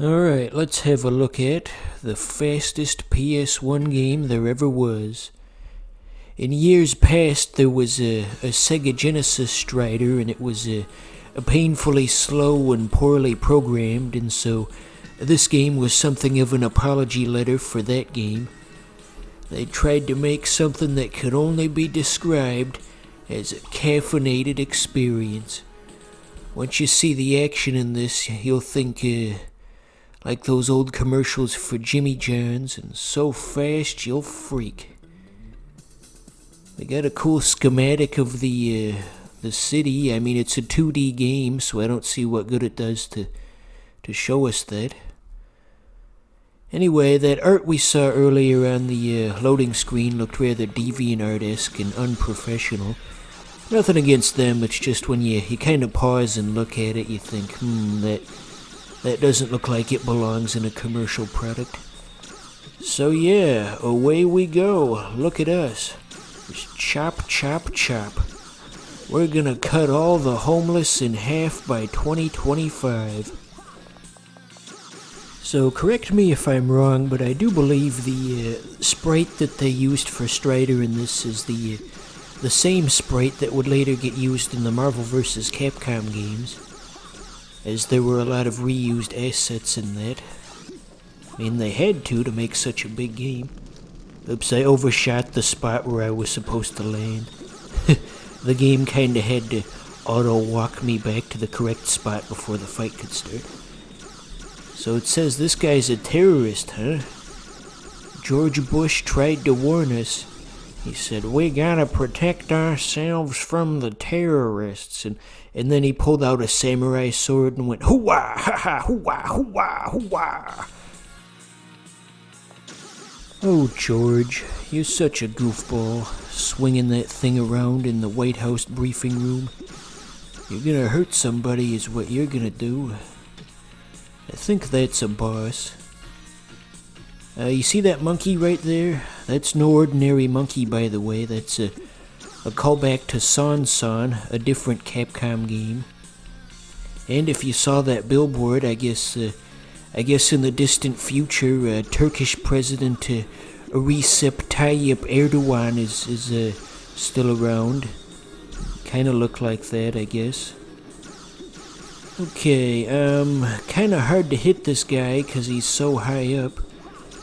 Alright, let's have a look at the fastest PS1 game there ever was. In years past, there was a Sega Genesis Strider, and it was a painfully slow and poorly programmed, and so this game was something of an apology letter for that game. They tried to make something that could only be described as a caffeinated experience. Once you see the action in this, you'll think, like those old commercials for Jimmy John's, and so fast you'll freak. They got a cool schematic of the city. I mean, it's a 2D game, so I don't see what good it does to show us that. Anyway, that art we saw earlier on the loading screen looked rather DeviantArt-esque and unprofessional. Nothing against them, it's just when you kind of pause and look at it, you think, that doesn't look like it belongs in a commercial product. So yeah, away we go. Look at us. Just chop, chop, chop. We're gonna cut all the homeless in half by 2025. So correct me if I'm wrong, but I do believe the sprite that they used for Strider in this is the same sprite that would later get used in the Marvel vs. Capcom games, as there were a lot of reused assets in that. I mean, they had to make such a big game. Oops, I overshot the spot where I was supposed to land. The game kinda had to auto-walk me back to the correct spot before the fight could start. So it says this guy's a terrorist, huh? George Bush tried to warn us. He said, we gotta protect ourselves from the terrorists. And then he pulled out a samurai sword and went, hoo-wah, ha-ha, hoo-wah, hoo-wah, hoo-wah. Oh, George, you're such a goofball, swinging that thing around in the White House briefing room. You're gonna hurt somebody is what you're gonna do. I think that's a boss. You see that monkey right there? That's no ordinary monkey, by the way. That's a callback to Son, a different Capcom game. And if you saw that billboard, I guess in the distant future, Turkish President Recep Tayyip Erdogan is still around. Kinda look like that, I guess. Okay, kinda hard to hit this guy because he's so high up.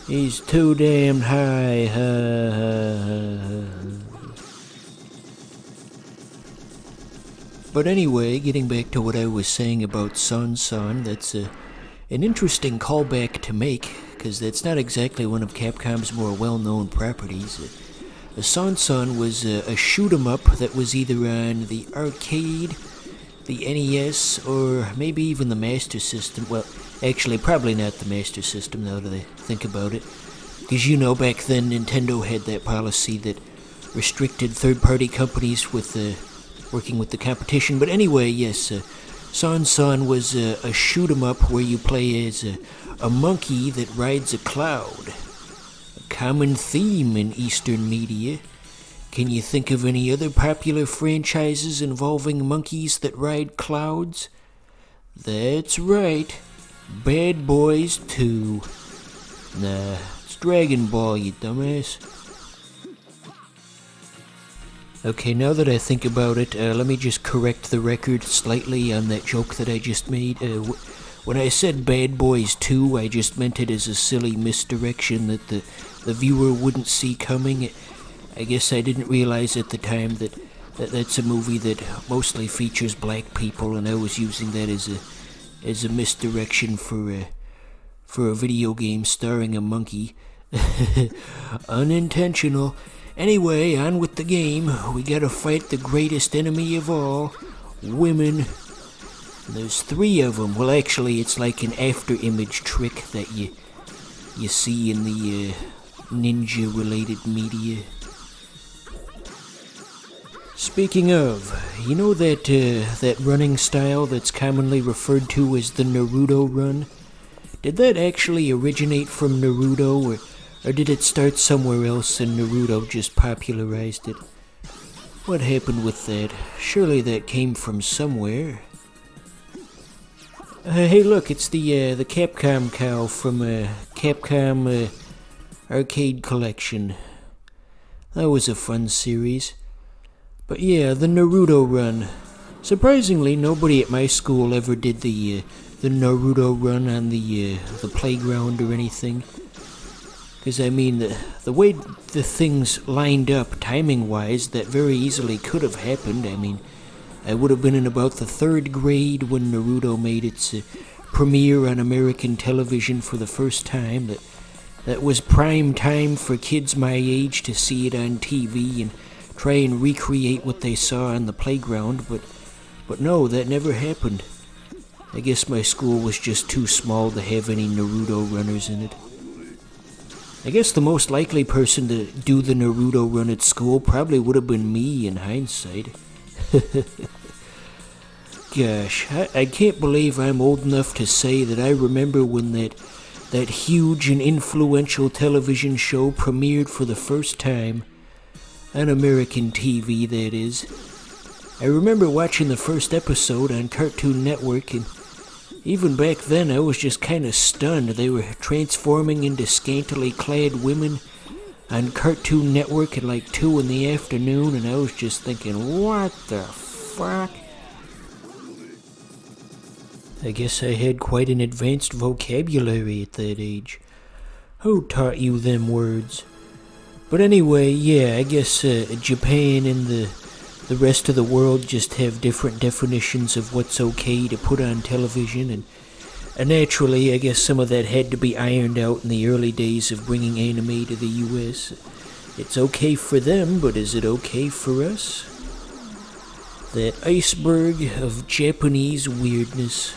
He's too damn high. But anyway, getting back to what I was saying about Son, that's an interesting callback to make, because that's not exactly one of Capcom's more well-known properties. Son was a shoot-'em-up that was either on the arcade, the NES, or maybe even the Master System. Well, actually, probably not the Master System, now that I think about it. Because back then Nintendo had that policy that restricted third-party companies with working with the competition. But anyway, yes, Son was a shoot-'em-up where you play as a monkey that rides a cloud. A common theme in Eastern media. Can you think of any other popular franchises involving monkeys that ride clouds? That's right, Bad Boys 2. Nah, it's Dragon Ball, you dumbass. Okay, now that I think about it, let me just correct the record slightly on that joke that I just made. When I said Bad Boys 2, I just meant it as a silly misdirection that the viewer wouldn't see coming. I guess I didn't realize at the time that that's a movie that mostly features black people, and I was using that as a misdirection for a video game starring a monkey. Unintentional. Anyway, on with the game. We gotta fight the greatest enemy of all, women. There's 3 of them. Well, actually, it's like an after-image trick that you see in the ninja-related media. Speaking of, you know that running style that's commonly referred to as the Naruto run? Did that actually originate from Naruto, or did it start somewhere else and Naruto just popularized it? What happened with that? Surely that came from somewhere. Hey, look, it's the Capcom cow from Capcom Arcade Collection. That was a fun series. But yeah, the Naruto run. Surprisingly, nobody at my school ever did the Naruto run on the playground or anything. Because, I mean, the way the things lined up timing-wise, that very easily could have happened. I mean, I would have been in about the 3rd grade when Naruto made its premiere on American television for the first time. That was prime time for kids my age to see it on TV and try and recreate what they saw on the playground, but no, that never happened. I guess my school was just too small to have any Naruto runners in it. I guess the most likely person to do the Naruto run at school probably would have been me in hindsight. Gosh, I can't believe I'm old enough to say that I remember when that huge and influential television show premiered for the first time. On American TV, that is. I remember watching the first episode on Cartoon Network, and even back then I was just kind of stunned. They were transforming into scantily clad women on Cartoon Network at like 2 in the afternoon, and I was just thinking, what the fuck? I guess I had quite an advanced vocabulary at that age. Who taught you them words? But anyway, yeah, I guess Japan and the rest of the world just have different definitions of what's okay to put on television, and naturally, I guess some of that had to be ironed out in the early days of bringing anime to the US. It's okay for them, but is it okay for us? That iceberg of Japanese weirdness.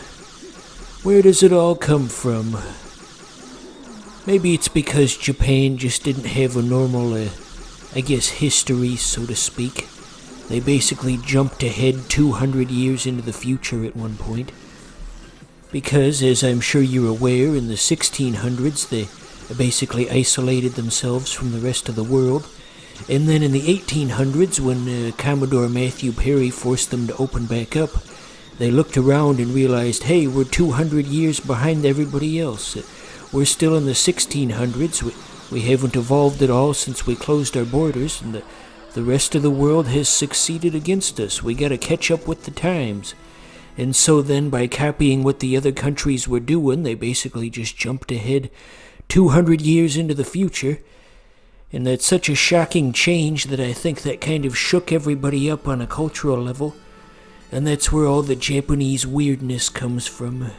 Where does it all come from? Maybe it's because Japan just didn't have a normal, history, so to speak. They basically jumped ahead 200 years into the future at one point. Because, as I'm sure you're aware, in the 1600s they basically isolated themselves from the rest of the world. And then in the 1800s, when Commodore Matthew Perry forced them to open back up, they looked around and realized, hey, we're 200 years behind everybody else. We're still in the 1600s. We haven't evolved at all since we closed our borders, and the rest of the world has succeeded against us. We gotta catch up with the times. And so then, by copying what the other countries were doing, they basically just jumped ahead 200 years into the future. And that's such a shocking change that I think that kind of shook everybody up on a cultural level. And that's where all the Japanese weirdness comes from.